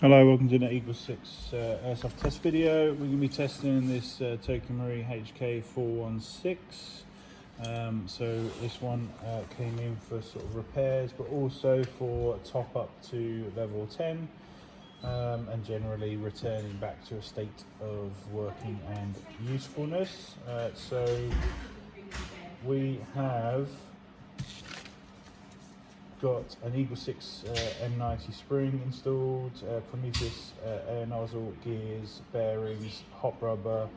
Hello, welcome to the EagleSix Airsoft test video. We're going to be testing this Tokyo Marine HK416. So this one came in for sort of repairs, but also for top up to level 10 and generally returning back to a state of working and usefulness. So we have got an EagleSix M90 spring installed, Prometheus Air Nozzle, gears, bearings, hop rubber,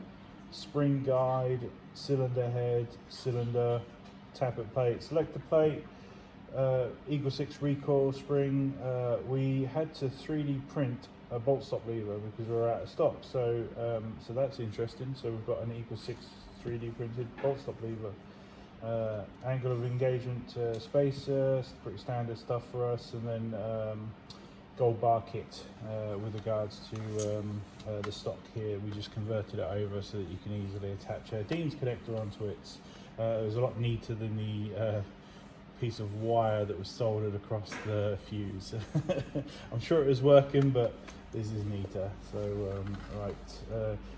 spring guide, cylinder head, cylinder, tappet plate, selector plate, EagleSix recoil spring. We had to 3D print a bolt stop lever because we were out of stock, so that's interesting. So we've got an EagleSix 3D printed bolt stop lever. Angle of engagement spacer, pretty standard stuff for us, and then gold bar kit with regards to the stock here. We just converted it over so that you can easily attach a Dean's connector onto it. It was a lot neater than the piece of wire that was soldered across the fuse. I'm sure it was working, but this is neater. So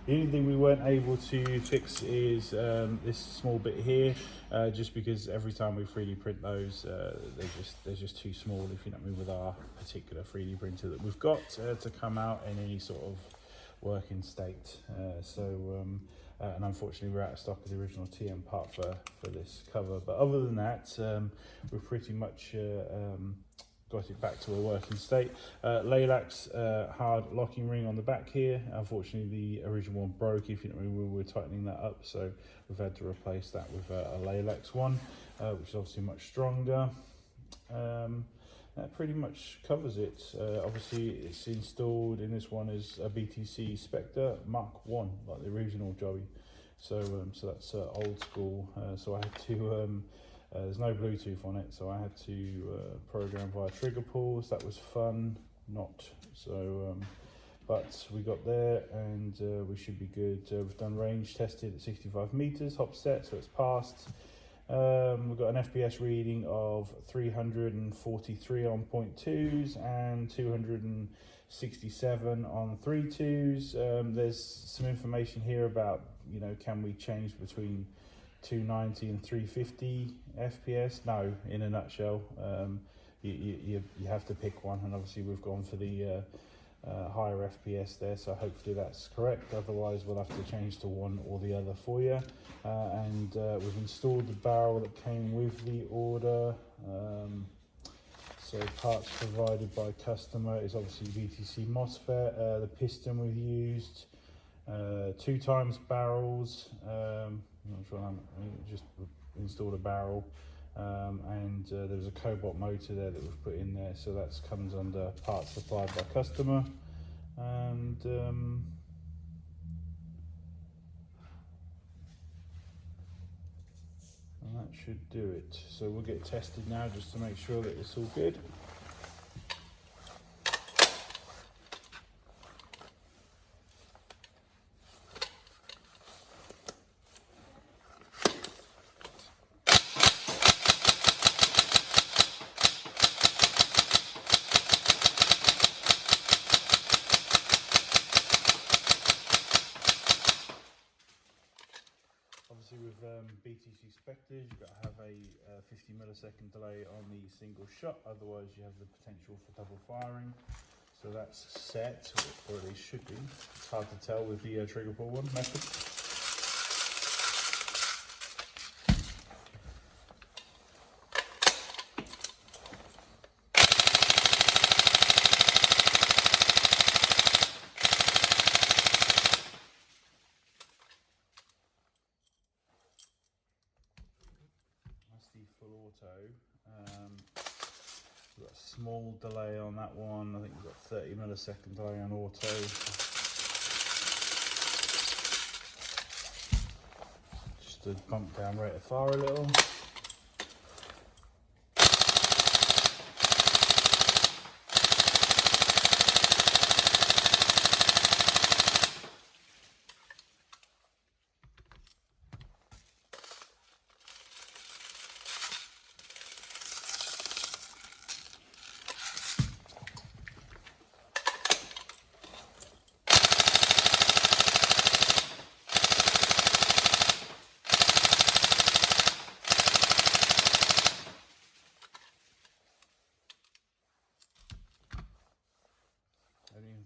the only thing we weren't able to fix is this small bit here, just because every time we 3D print those, they're just too small, if you know what I mean, with our particular 3D printer that we've got to come out in any sort of working state. And unfortunately we're out of stock of the original TM part for this cover, but other than that we've pretty much got it back to a working state. Laylax hard locking ring on the back here. Unfortunately the original one broke, if you know what I mean, we were tightening that up, so we've had to replace that with a Laylax one, which is obviously much stronger. That pretty much covers it. Obviously it's installed in this one is a BTC Spectre Mark 1, like the original Joey. So that's old school. So I had to, there's no Bluetooth on it, so I had to program via trigger pulls. That was fun, not so, but we got there and we should be good. We've done range tested at 65 meters, hop set, so it's passed. We've got an FPS reading of 343 on 0.2s and 267 on 3.2s. There's some information here about, you know, can we change between 290 and 350 FPS? No, in a nutshell, you have to pick one, and obviously we've gone for the higher FPS there, so hopefully that's correct. Otherwise we'll have to change to one or the other for you. We've installed the barrel that came with the order. So parts provided by customer is obviously BTC MOSFET. The piston we've used, 2 times barrels. I'm not sure, just installed a barrel. There's a Cobalt Motor there that we've put in there, so that comes under parts supplied by customer. And that should do it. So we'll get tested now just to make sure that it's all good. Obviously with BTC Spectres, you've got to have a 50 millisecond delay on the single shot, otherwise you have the potential for double firing. So that's set, or at least should be. It's hard to tell with the trigger pull one method. Full auto. We've got a small delay on that one. I think we've got 30 millisecond delay on auto. Just to bump down rate of fire a little.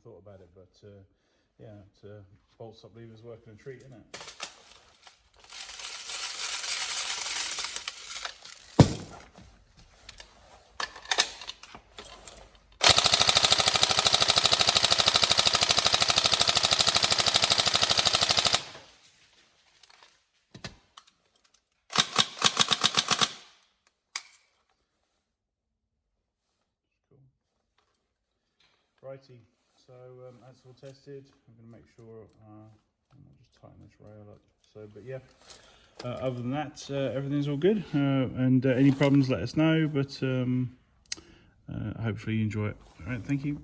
thought about it, but yeah, bolt stop lever's working a treat, isn't it? Righty, so that's all tested. I'm going to make sure I'll just tighten this rail up. So, but yeah, other than that, everything's all good. And any problems, let us know. But hopefully you enjoy it. All right, thank you.